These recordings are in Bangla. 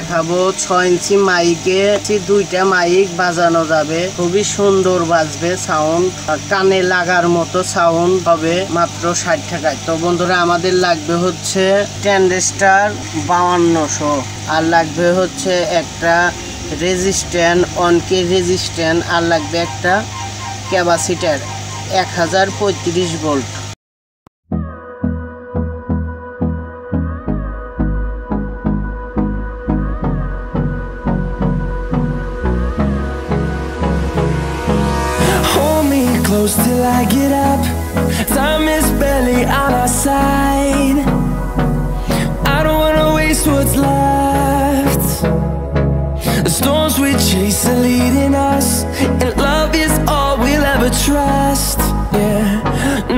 দেখাবো 6 ইঞ্চি মাইকে দুইটা মাইক বাজানো যাবে, খুবই সুন্দর বাজবে, সাউন্ড কানে লাগার মতো সাউন্ড হবে মাত্র 60 টাকায়। তো বন্ধুরা আমাদের লাগবে হচ্ছে ট্রানজিস্টর 5200, আর লাগবে হচ্ছে একটা রেজিস্ট্যান্ট 1K রেজিস্ট্যান্ট, আর লাগবে একটা capacitor 1035 volt. Close till I get up, time is barely on our side. I don't wanna waste what's left. The storms we chase are leading us, and love is all we'll ever trust. Yeah,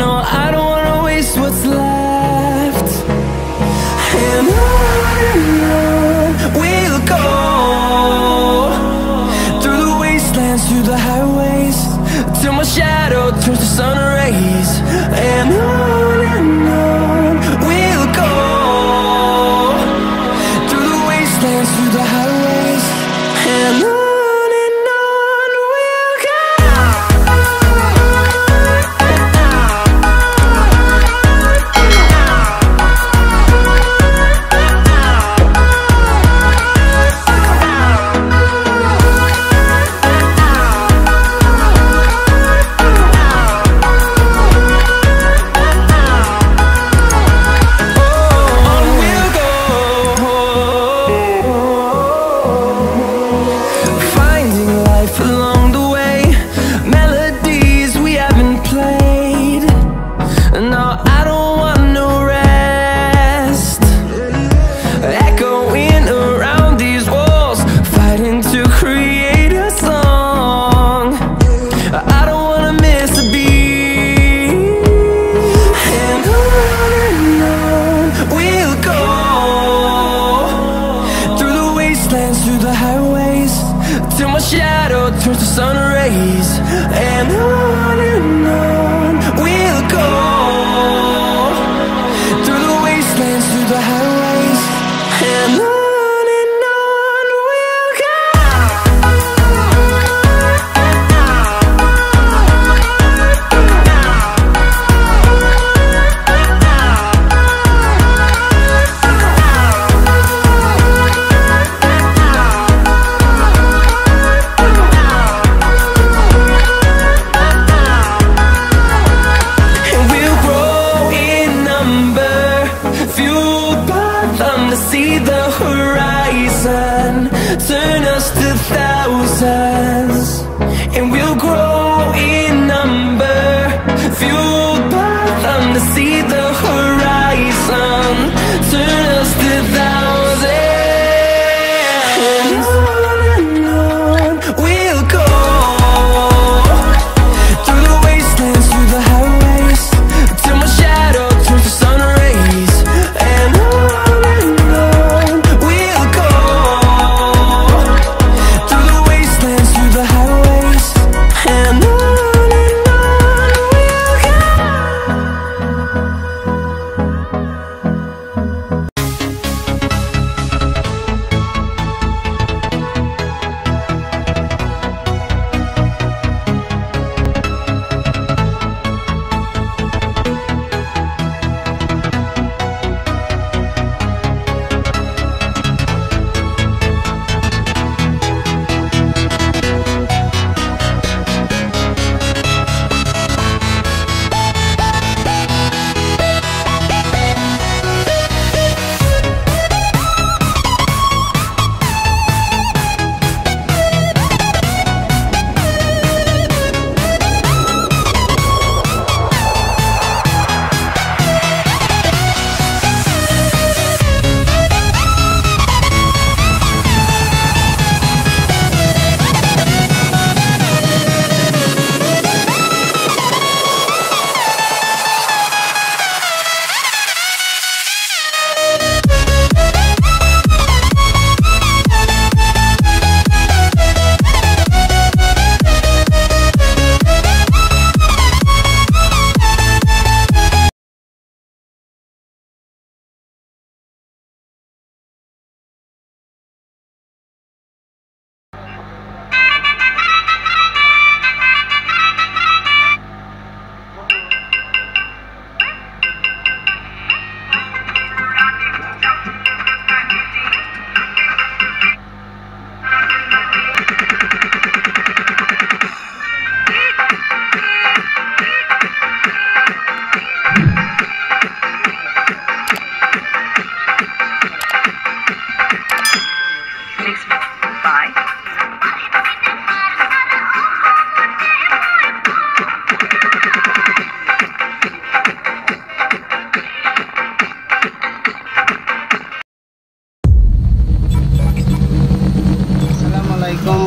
no, I don't wanna waste what's left. And on we'll go, through the wastelands, through the highways, till my shadow turns to sun rays. And on we'll go, through the wastelands, through the highways, and on we'll go. Through the highways, till my shadow turns to sun rays. And on we'll go, through the wastelands, through the highways, and on we'll go. And we'll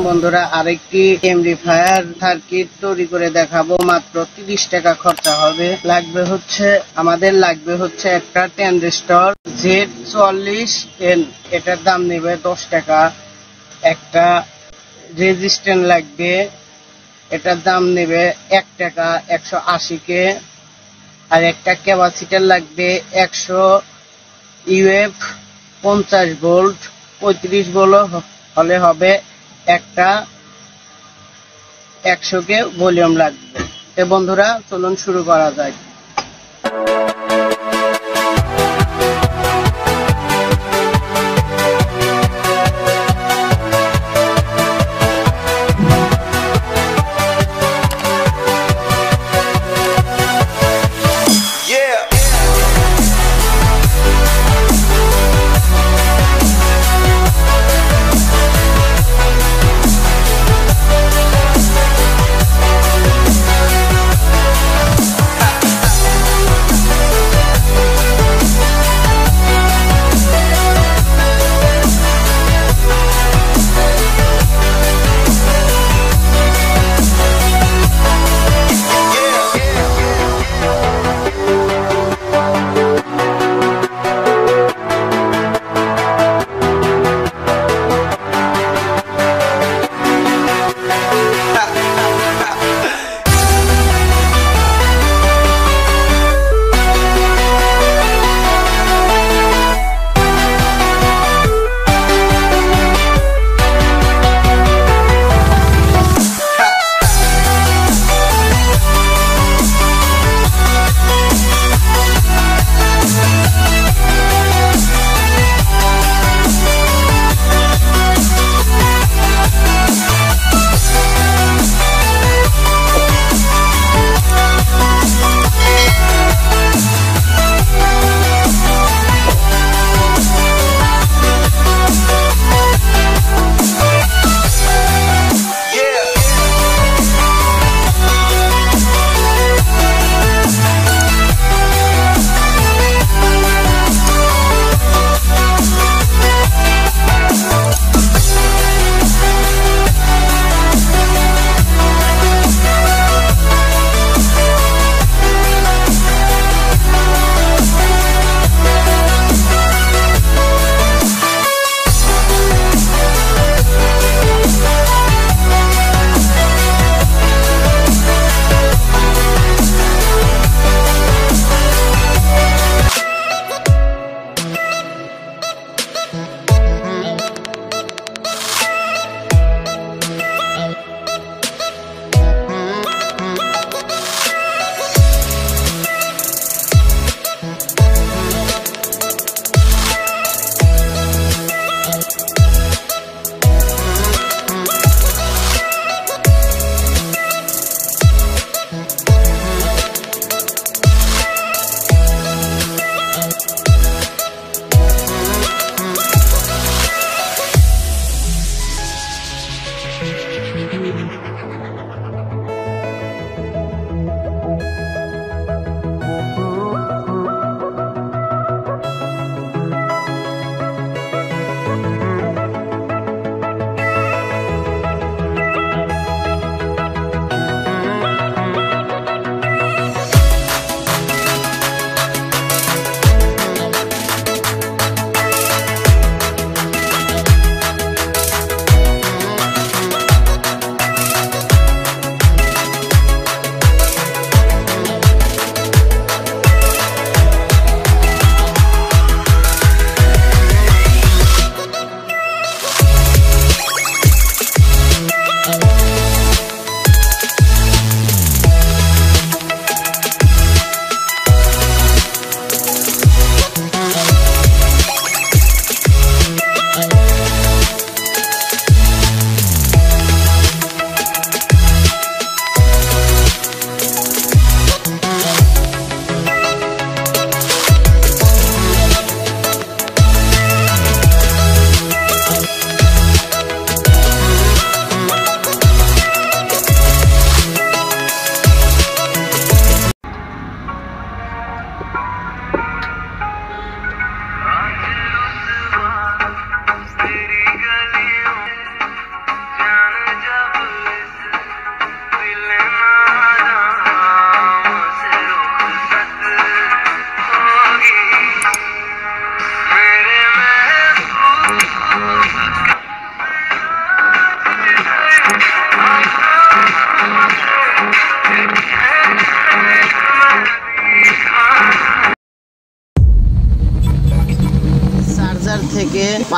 বন্ধুরা আরেকটি অ্যাম্পলিফায়ার সার্কিট তৈরি করে দেখাবো। মাত্র 30 টাকা খরচা হবে। আমাদের লাগবে হচ্ছে একটা ট্রানজিস্টর Z44N, এটার দাম নেবে 10 টাকা। একটা রেজিস্ট্যান্স লাগবে, এটার দাম নেবে 1 টাকা 180 কে। আর একটা ক্যাপাসিটর লাগবে 100 ইউএফ 50 ভোল্ট 35 ভোল্ট হলে হবে। একটা 100 কে ভলিউম লাগবে। তো বন্ধুরা চলুন শুরু করা যাক।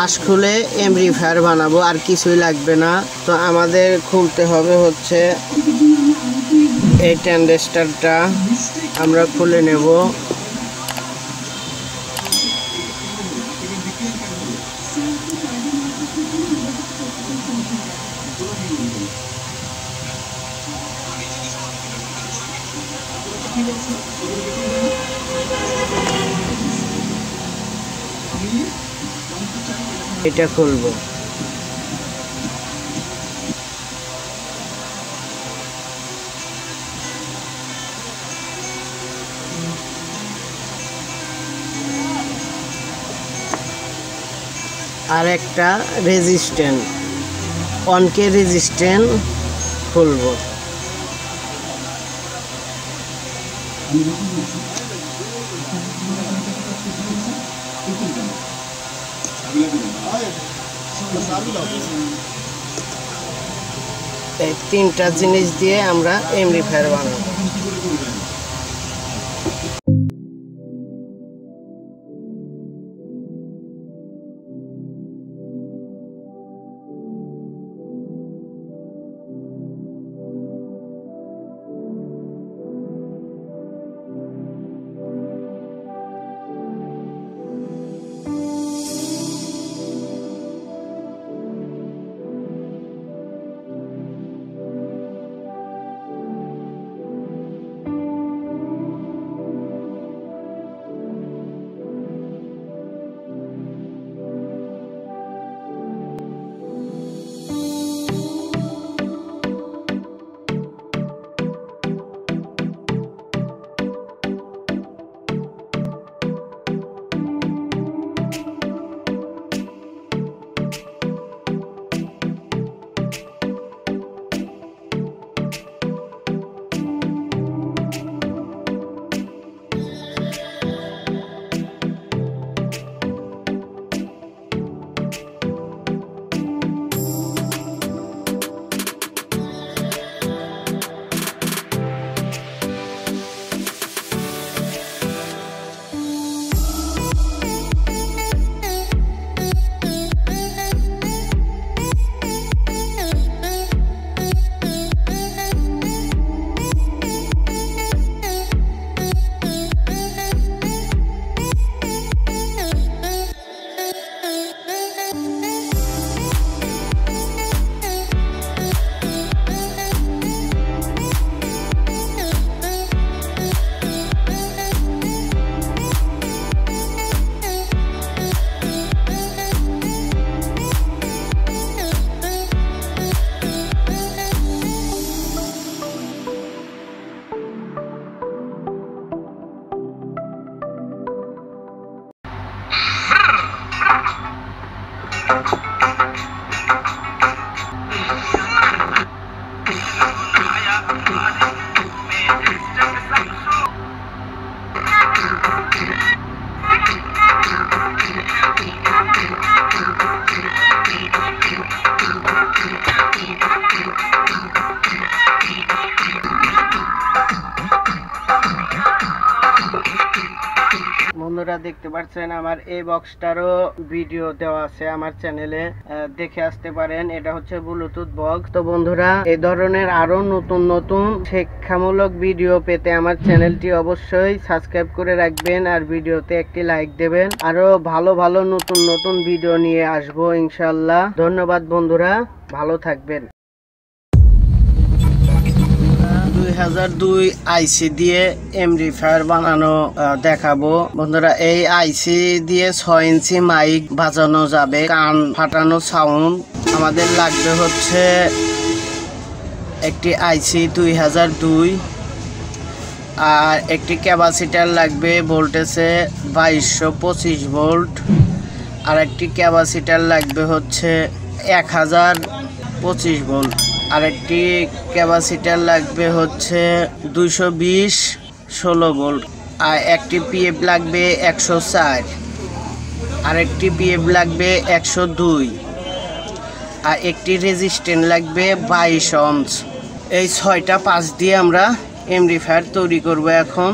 বাঁশ খুলে অ্যাম্পলিফায়ার বানাবো, আর কিছুই লাগবে না। তো আমাদের খুলতে হবে হচ্ছে এই ট্রানজিস্টরটা আমরা খুলে নেব। এটা খুলবো। আর একটা রেজিস্ট্যান্ট, 1K রেজিস্ট্যান্ট খুলবো। এই তিনটা জিনিস দিয়ে আমরা অ্যাম্পলিফায়ার বানাবো। বন্ধুরা দেখতে পাচ্ছেন আমার এই বক্সটারও ভিডিও দেওয়া আছে আমার চ্যানেলে, দেখে আসতে পারেন। এটা হচ্ছে ব্লুটুথ বক্স। তো বন্ধুরা এই ধরনের আরো নতুন নতুন শিক্ষামূলক ভিডিও পেতে আমার চ্যানেলটি অবশ্যই সাবস্ক্রাইব করে রাখবেন আর ভিডিওতে একটি লাইক দেবেন। আরো ভালো ভালো নতুন নতুন ভিডিও নিয়ে আসবো ইনশাআল্লাহ। ধন্যবাদ বন্ধুরা, ভালো থাকবেন। 2002 আইসি দিয়ে অ্যাম্পলিফায়ার বানানো দেখাবো বন্ধুরা। এই আইসি দিয়ে 6 ইঞ্চি মাইক বাজানো যাবে, কান ফাটানো সাউন্ড। আমাদের লাগবে হচ্ছে একটি আইসি 2002 আর একটি ক্যাপাসিটার লাগবে ভোল্টেজে 2225 ভোল্ট, আর একটি ক্যাপাসিটার লাগবে হচ্ছে 1025 ভোল্ট, আর একটি ক্যাপাসিটার লাগবে হচ্ছে 220 16 ভোল্ট, আর একটি পিএফ লাগবে 104, আর একটি পিএফ লাগবে 102, আর একটি রেজিস্ট্যান্স লাগবে 22 ওহমস। এই 6টা পাঁচ দিয়ে আমরা অ্যাম্পলিফায়ার তৈরি করব এখন।